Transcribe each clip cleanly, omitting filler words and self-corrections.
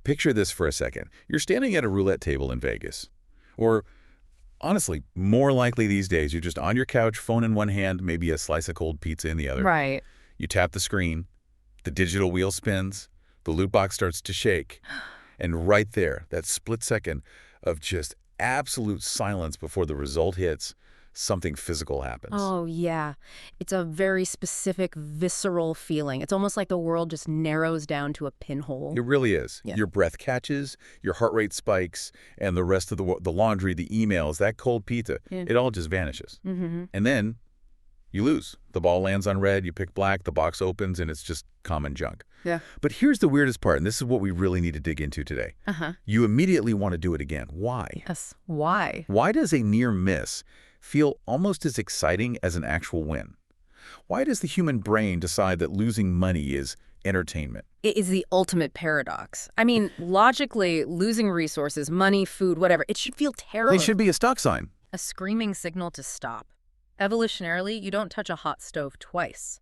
Picture this for a second. You're standing at a roulette table in Vegas. Or, honestly, more likely these days, you're just on your couch, phone in one hand, maybe a slice of cold pizza in the other. Right. You tap the screen, the digital wheel spins, the loot box starts to shake, and right there, that split second of just absolute silence before the result hits, something physical happens. Oh, yeah. It's a very specific, visceral feeling. It's almost like the world just narrows down to a pinhole. It really is. Yeah. Your breath catches, your heart rate spikes, and the rest of the laundry, the emails, that cold pizza, it all just vanishes. And then you lose. The ball lands on red, you pick black, the box opens, and it's just common junk. Yeah. But here's the weirdest part, and this is what we really need to dig into today. You immediately want to do it again. Why? Yes. Why? Why does a near miss feel almost as exciting as an actual win? Why does the human brain decide that losing money is entertainment? It is the ultimate paradox. I mean, logically, losing resources, money, food, whatever, it should feel terrible. It should be a stop sign. A screaming signal to stop. Evolutionarily, you don't touch a hot stove twice.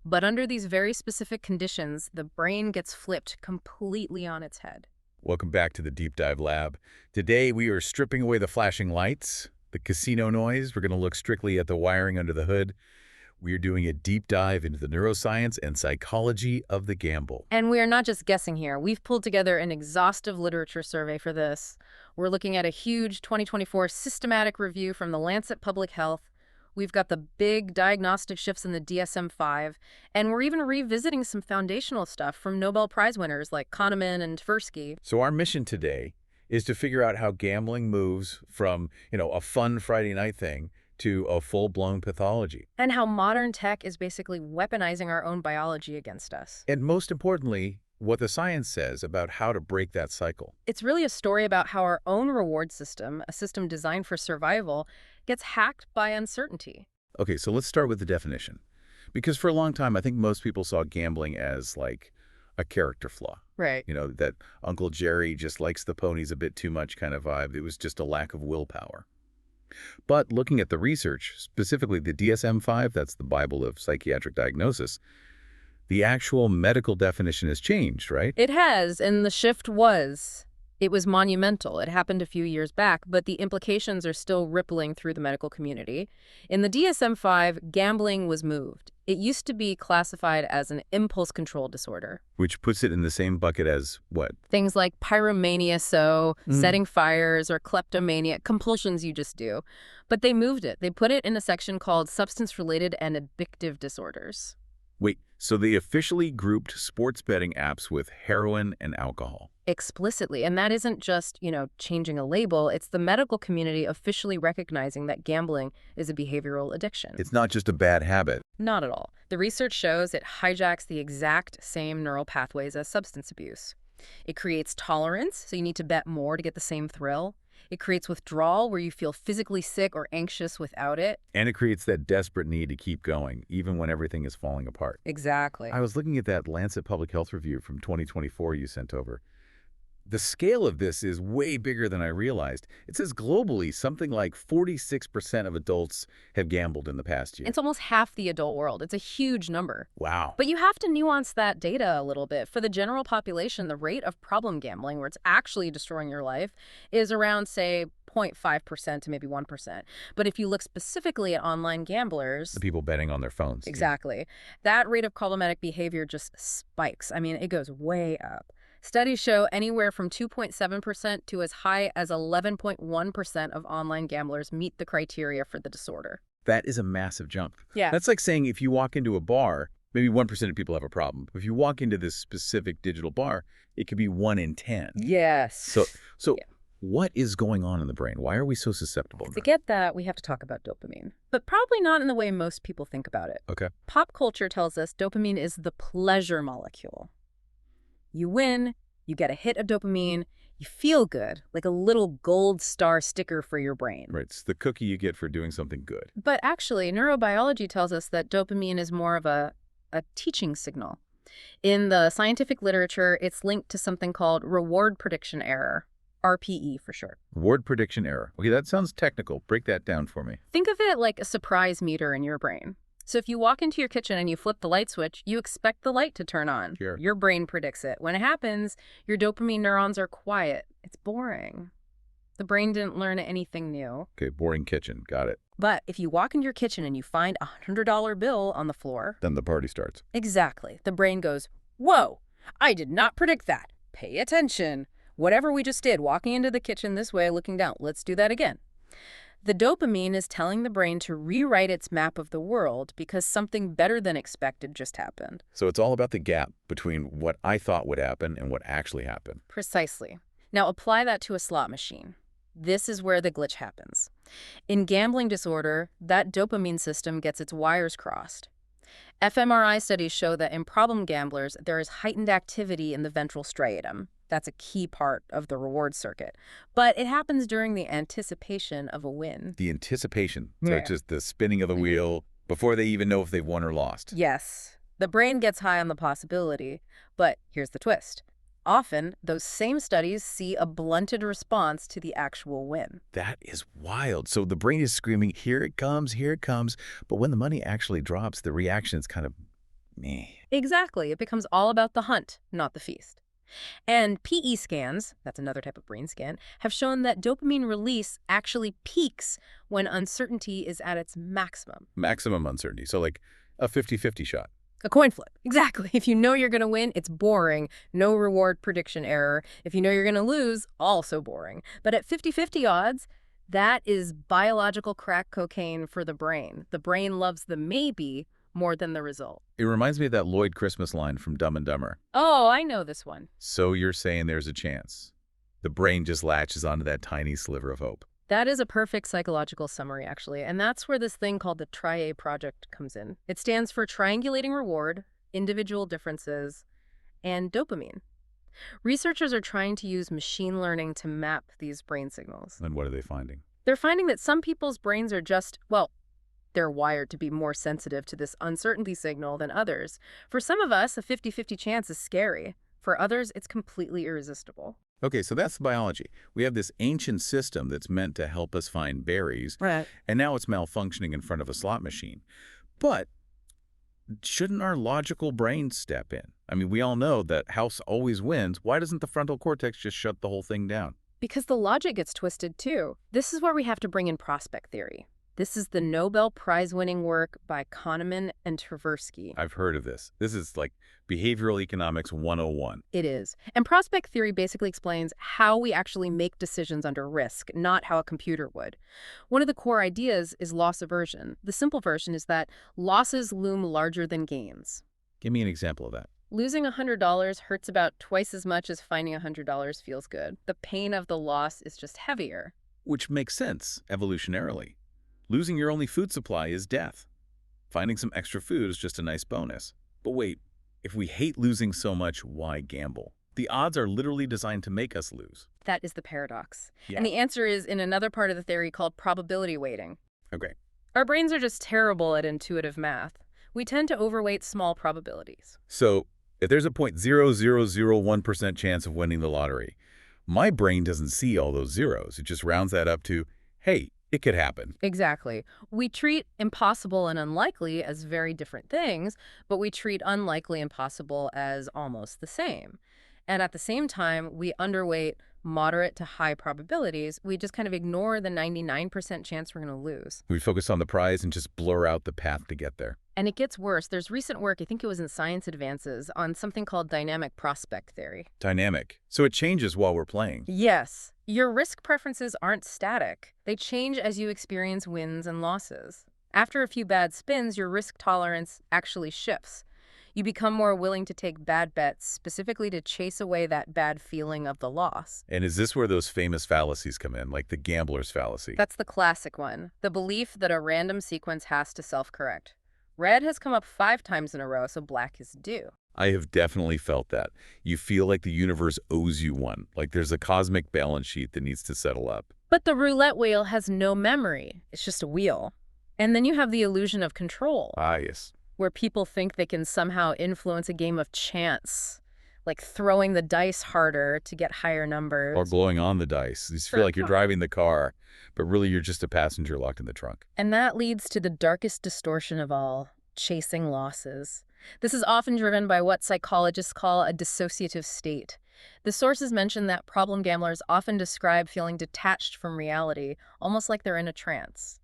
But under these very specific conditions, the brain gets flipped completely on its head. Welcome back to the Deep Dive Lab. Today, we are stripping away the flashing lights, the casino noise. We're going to look strictly at the wiring under the hood. We are doing a deep dive into the neuroscience and psychology of the gamble. And we are not just guessing here. We've pulled together an exhaustive literature survey for this. We're looking at a huge 2024 systematic review from the Lancet Public Health. We've got the big diagnostic shifts in the DSM-5, and we're even revisiting some foundational stuff from Nobel Prize winners like Kahneman and Tversky. So our mission today is to figure out how gambling moves from, a fun Friday night thing to a full-blown pathology. And how modern tech is basically weaponizing our own biology against us. And most importantly, what the science says about how to break that cycle. It's really a story about how our own reward system, a system designed for survival, gets hacked by uncertainty. Okay, so let's start with the definition. Because for a long time, I think most people saw gambling as like a character flaw. Right. That Uncle Jerry just likes the ponies a bit too much kind of vibe. It was just a lack of willpower. But looking at the research, specifically the DSM-5, that's the Bible of psychiatric diagnosis, the actual medical definition has changed, right? It has, and the shift was monumental. It happened a few years back, but the implications are still rippling through the medical community. In the DSM-5, gambling was moved. It used to be classified as an impulse control disorder. Which puts it in the same bucket as what? Things like pyromania, setting fires, or kleptomania, compulsions you just do. But they moved it. They put it in a section called substance-related and addictive disorders. Wait, so they officially grouped sports betting apps with heroin and alcohol? Explicitly. And that isn't just, changing a label. It's the medical community officially recognizing that gambling is a behavioral addiction. It's not just a bad habit. Not at all. The research shows it hijacks the exact same neural pathways as substance abuse. It creates tolerance, so you need to bet more to get the same thrill. It creates withdrawal, where you feel physically sick or anxious without it. And it creates that desperate need to keep going, even when everything is falling apart. Exactly. I was looking at that Lancet Public Health review from 2024 you sent over. The scale of this is way bigger than I realized. It says globally, something like 46% of adults have gambled in the past year. It's almost half the adult world. It's a huge number. Wow. But you have to nuance that data a little bit. For the general population, the rate of problem gambling, where it's actually destroying your life, is around, say, 0.5% to maybe 1%. But if you look specifically at online gamblers... The people betting on their phones. Exactly. That rate of problematic behavior just spikes. I mean, it goes way up. Studies show anywhere from 2.7% to as high as 11.1% of online gamblers meet the criteria for the disorder. That is a massive jump. Yeah. That's like saying if you walk into a bar, maybe 1% of people have a problem. If you walk into this specific digital bar, it could be 1 in 10. Yes. So yeah. What is going on in the brain? Why are we so susceptible? To get that, we have to talk about dopamine. But probably not in the way most people think about it. Okay. Pop culture tells us dopamine is the pleasure molecule. You win, you get a hit of dopamine, you feel good, like a little gold star sticker for your brain. Right, it's the cookie you get for doing something good. But actually, neurobiology tells us that dopamine is more of a teaching signal. In the scientific literature, it's linked to something called reward prediction error, RPE for short. Reward prediction error. Okay, that sounds technical. Break that down for me. Think of it like a surprise meter in your brain. So if you walk into your kitchen and you flip the light switch, you expect the light to turn on. Sure. Your brain predicts it. When it happens, your dopamine neurons are quiet. It's boring. The brain didn't learn anything new. Okay, boring kitchen. Got it. But if you walk into your kitchen and you find a $100 bill on the floor... Then the party starts. Exactly. The brain goes, whoa, I did not predict that. Pay attention. Whatever we just did, walking into the kitchen this way, looking down, let's do that again. The dopamine is telling the brain to rewrite its map of the world because something better than expected just happened. So it's all about the gap between what I thought would happen and what actually happened. Precisely. Now apply that to a slot machine. This is where the glitch happens. In gambling disorder, that dopamine system gets its wires crossed. fMRI studies show that in problem gamblers, there is heightened activity in the ventral striatum. That's a key part of the reward circuit. But it happens during the anticipation of a win. The anticipation. So Yeah. it's just the spinning of the wheel before they even know if they've won or lost. Yes. The brain gets high on the possibility. But here's the twist. Often, those same studies see a blunted response to the actual win. That is wild. So the brain is screaming, here it comes, here it comes. But when the money actually drops, the reaction is kind of meh. Exactly. It becomes all about the hunt, not the feast. And PE scans, that's another type of brain scan, have shown that dopamine release actually peaks when uncertainty is at its maximum. Maximum uncertainty. So like a 50-50 shot. A coin flip. Exactly. If you know you're going to win, it's boring. No reward prediction error. If you know you're going to lose, also boring. But at 50-50 odds, that is biological crack cocaine for the brain. The brain loves the maybe more than the result. It reminds me of that Lloyd Christmas line from Dumb and Dumber. Oh, I know this one. So you're saying there's a chance. The brain just latches onto that tiny sliver of hope. That is a perfect psychological summary, actually. And that's where this thing called the TRIA project comes in. It stands for triangulating reward, individual differences, and dopamine. Researchers are trying to use machine learning to map these brain signals. And what are they finding? They're finding that some people's brains are just, well, they're wired to be more sensitive to this uncertainty signal than others. For some of us, a 50-50 chance is scary. For others, it's completely irresistible. Okay, so that's the biology. We have this ancient system that's meant to help us find berries, Right. and now it's malfunctioning in front of a slot machine. But shouldn't our logical brain step in? I mean, we all know that house always wins. Why doesn't the frontal cortex just shut the whole thing down? Because the logic gets twisted, too. This is where we have to bring in prospect theory. This is the Nobel Prize-winning work by Kahneman and Tversky. I've heard of this. This is like behavioral economics 101. It is. And prospect theory basically explains how we actually make decisions under risk, not how a computer would. One of the core ideas is loss aversion. The simple version is that losses loom larger than gains. Give me an example of that. Losing $100 hurts about twice as much as finding $100 feels good. The pain of the loss is just heavier. Which makes sense, evolutionarily. Losing your only food supply is death. Finding some extra food is just a nice bonus. But wait, if we hate losing so much, why gamble? The odds are literally designed to make us lose. That is the paradox. Yeah. And the answer is in another part of the theory called probability weighting. Okay. Our brains are just terrible at intuitive math. We tend to overweight small probabilities. So if there's a 0.0001% chance of winning the lottery, my brain doesn't see all those zeros. It just rounds that up to, hey, it could happen. Exactly. We treat impossible and unlikely as very different things, but we treat unlikely and possible as almost the same. And at the same time, we underweight moderate to high probabilities. We just kind of ignore the 99% chance we're going to lose. We focus on the prize and just blur out the path to get there. And it gets worse. There's recent work, I think it was in Science Advances, on something called dynamic prospect theory. Dynamic. So it changes while we're playing. Yes. Your risk preferences aren't static. They change as you experience wins and losses. After a few bad spins, your risk tolerance actually shifts. You become more willing to take bad bets, specifically to chase away that bad feeling of the loss. And is this where those famous fallacies come in, like the gambler's fallacy? That's the classic one, the belief that a random sequence has to self-correct. Red has come up 5 times in a row, so black is due. I have definitely felt that. You feel like the universe owes you one, like there's a cosmic balance sheet that needs to settle up. But the roulette wheel has no memory. It's just a wheel. And then you have the illusion of control, Ah, yes. where people think they can somehow influence a game of chance, like throwing the dice harder to get higher numbers. Or blowing on the dice. You just feel like you're driving the car, but really you're just a passenger locked in the trunk. And that leads to the darkest distortion of all, chasing losses. This is often driven by what psychologists call a dissociative state. The sources mention that problem gamblers often describe feeling detached from reality, almost like they're in a trance.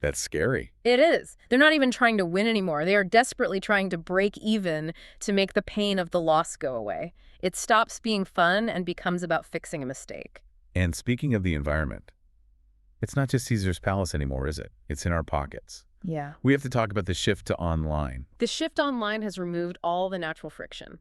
That's scary. It is. They're not even trying to win anymore. They are desperately trying to break even to make the pain of the loss go away. It stops being fun and becomes about fixing a mistake. And speaking of the environment, it's not just Caesar's Palace anymore, is it? It's in our pockets. Yeah. We have to talk about the shift to online. The shift online has removed all the natural friction.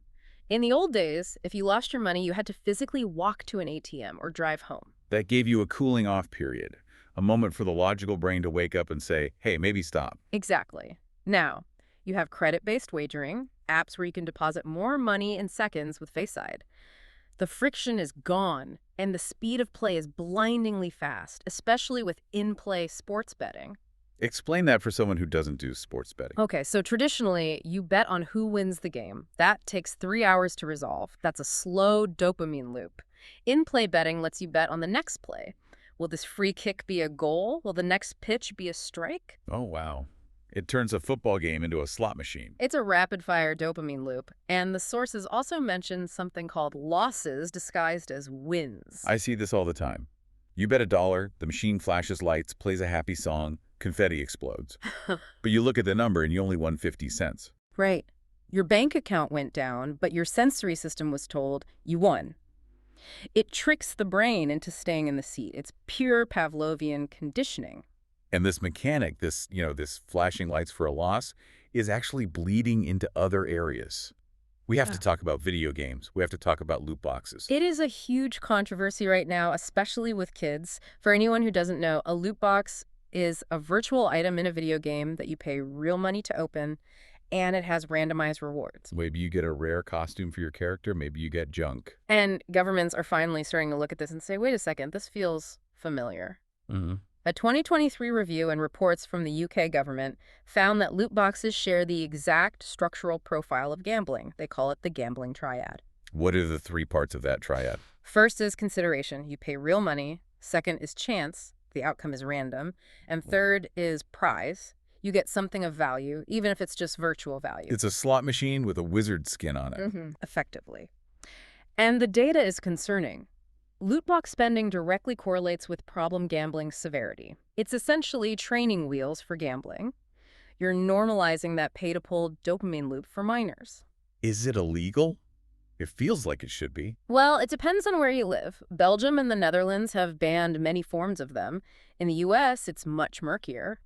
In the old days, if you lost your money, you had to physically walk to an ATM or drive home. That gave you a cooling off period, a moment for the logical brain to wake up and say, hey, maybe stop. Exactly. Now, you have credit-based wagering, apps where you can deposit more money in seconds with FaceID. The friction is gone, and the speed of play is blindingly fast, especially with in-play sports betting. Explain that for someone who doesn't do sports betting. Okay, so traditionally, you bet on who wins the game. That takes 3 hours to resolve. That's a slow dopamine loop. In-play betting lets you bet on the next play. Will this free kick be a goal? Will the next pitch be a strike? Oh, wow. It turns a football game into a slot machine. It's a rapid-fire dopamine loop, and the sources also mention something called losses disguised as wins. I see this all the time. You bet $1, the machine flashes lights, plays a happy song, confetti explodes. But you look at the number and you only won 50 cents. Right. Your bank account went down, but your sensory system was told you won. It tricks the brain into staying in the seat. It's pure Pavlovian conditioning. And this mechanic, this flashing lights for a loss, is actually bleeding into other areas. We have to talk about video games. We have to talk about loot boxes. It is a huge controversy right now, especially with kids. For anyone who doesn't know, a loot box is a virtual item in a video game that you pay real money to open, and it has randomized rewards. Maybe you get a rare costume for your character. Maybe you get junk. And governments are finally starting to look at this and say, wait a second, this feels familiar. Mm-hmm. A 2023 review and reports from the UK government found that loot boxes share the exact structural profile of gambling. They call it the gambling triad. What are the 3 parts of that triad? First is consideration. You pay real money. Second is chance. The outcome is random. And third is prize. You get something of value, even if it's just virtual value. It's a slot machine with a wizard skin on it. Effectively. And the data is concerning. Loot box spending directly correlates with problem gambling severity. It's essentially training wheels for gambling. You're normalizing that pay-to-pull dopamine loop for minors. Is it illegal? It feels like it should be. Well, it depends on where you live. Belgium and the Netherlands have banned many forms of them. In the US, it's much murkier.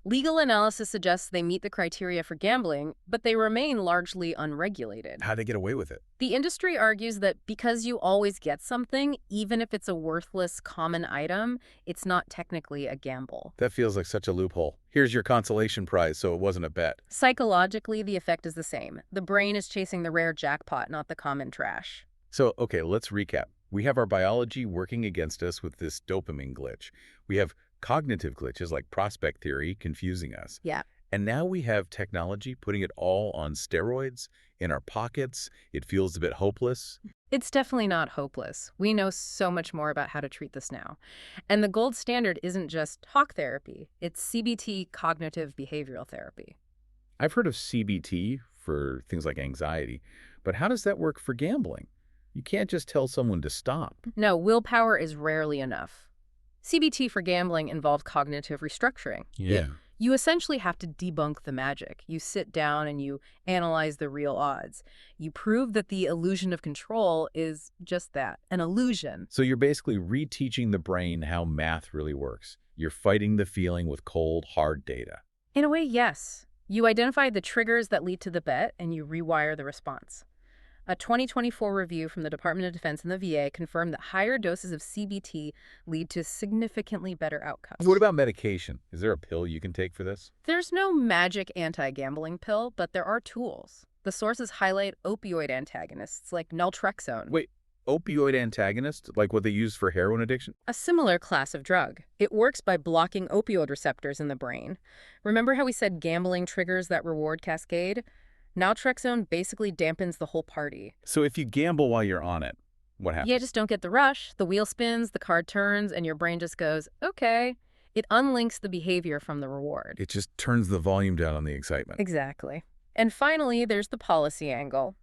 Legal analysis suggests they meet the criteria for gambling, but they remain largely unregulated. How'd they get away with it? The industry argues that because you always get something, even if it's a worthless common item, it's not technically a gamble. That feels like such a loophole. Here's your consolation prize, so it wasn't a bet. Psychologically, the effect is the same. The brain is chasing the rare jackpot, not the common trash. So, okay, let's recap. We have our biology working against us with this dopamine glitch. We have cognitive glitches like prospect theory confusing us. Yeah. And now we have technology putting it all on steroids in our pockets. It feels a bit hopeless. It's definitely not hopeless. We know so much more about how to treat this now. And the gold standard isn't just talk therapy. It's CBT, cognitive behavioral therapy. I've heard of CBT for things like anxiety, but how does that work for gambling? You can't just tell someone to stop. No, willpower is rarely enough. CBT for gambling involves cognitive restructuring. Yeah. You essentially have to debunk the magic. You sit down and you analyze the real odds. You prove that the illusion of control is just that, an illusion. So you're basically reteaching the brain how math really works. You're fighting the feeling with cold, hard data. In a way, yes. You identify the triggers that lead to the bet and you rewire the response. A 2024 review from the Department of Defense and the VA confirmed that higher doses of CBT lead to significantly better outcomes. What about medication? Is there a pill you can take for this? There's no magic anti-gambling pill, but there are tools. The sources highlight opioid antagonists like naltrexone. Wait, opioid antagonist? Like what they use for heroin addiction? A similar class of drug. It works by blocking opioid receptors in the brain. Remember how we said gambling triggers that reward cascade? Naltrexone basically dampens the whole party. So if you gamble while you're on it, what happens? Yeah, just don't get the rush. The wheel spins, the card turns, and your brain just goes, okay. It unlinks the behavior from the reward. It just turns the volume down on the excitement. Exactly. And finally, there's the policy angle.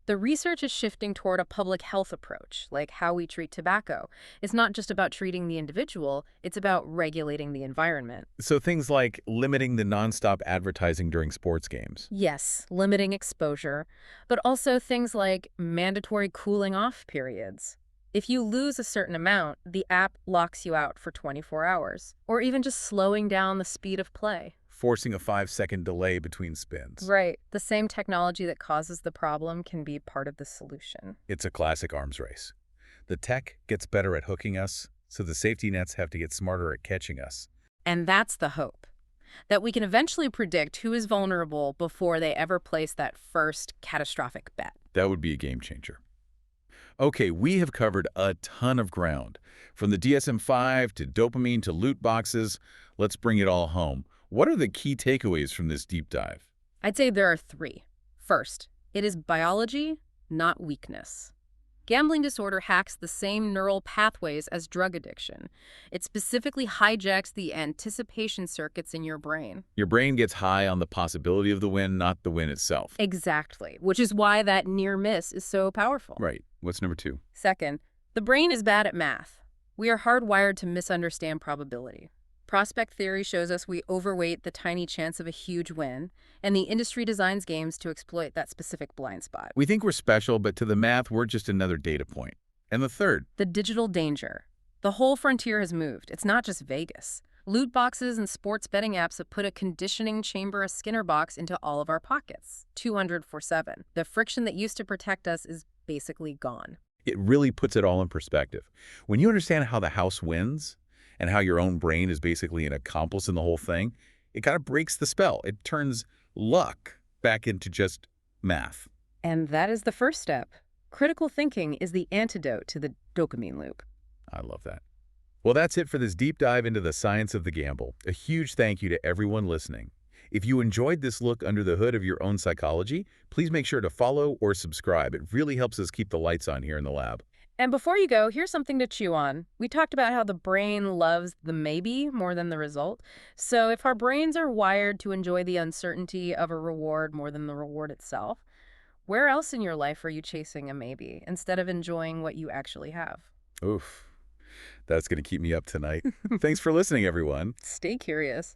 The research is shifting toward a public health approach, like how we treat tobacco. It's not just about treating the individual, it's about regulating the environment. So things like limiting the nonstop advertising during sports games. Yes, limiting exposure, but also things like mandatory cooling off periods. If you lose a certain amount, the app locks you out for 24 hours, or even just slowing down the speed of play. Forcing a 5-second delay between spins. Right. The same technology that causes the problem can be part of the solution. It's a classic arms race. The tech gets better at hooking us, so the safety nets have to get smarter at catching us. And that's the hope. That we can eventually predict who is vulnerable before they ever place that first catastrophic bet. That would be a game changer. Okay, we have covered a ton of ground. From the DSM-5 to dopamine to loot boxes, let's bring it all home. What are the key takeaways from this deep dive? I'd say there are three. First, it is biology, not weakness. Gambling disorder hacks the same neural pathways as drug addiction. It specifically hijacks the anticipation circuits in your brain. Your brain gets high on the possibility of the win, not the win itself. Exactly, which is why that near miss is so powerful. Right. What's number two? Second, the brain is bad at math. We are hardwired to misunderstand probability. Prospect theory shows us we overweight the tiny chance of a huge win, and the industry designs games to exploit that specific blind spot. We think we're special, but to the math, we're just another data point. And the third? The digital danger. The whole frontier has moved. It's not just Vegas. Loot boxes and sports betting apps have put a conditioning chamber, a Skinner box, into all of our pockets, 200/7. The friction that used to protect us is basically gone. It really puts it all in perspective. When you understand how the house wins, and how your own brain is basically an accomplice in the whole thing, it kind of breaks the spell. It turns luck back into just math. And that is the first step. Critical thinking is the antidote to the dopamine loop. I love that. Well, that's it for this deep dive into the science of the gamble. A huge thank you to everyone listening. If you enjoyed this look under the hood of your own psychology, please make sure to follow or subscribe. It really helps us keep the lights on here in the lab. And before you go, here's something to chew on. We talked about how the brain loves the maybe more than the result. So if our brains are wired to enjoy the uncertainty of a reward more than the reward itself, where else in your life are you chasing a maybe instead of enjoying what you actually have? Oof, that's going to keep me up tonight. Thanks for listening, everyone. Stay curious.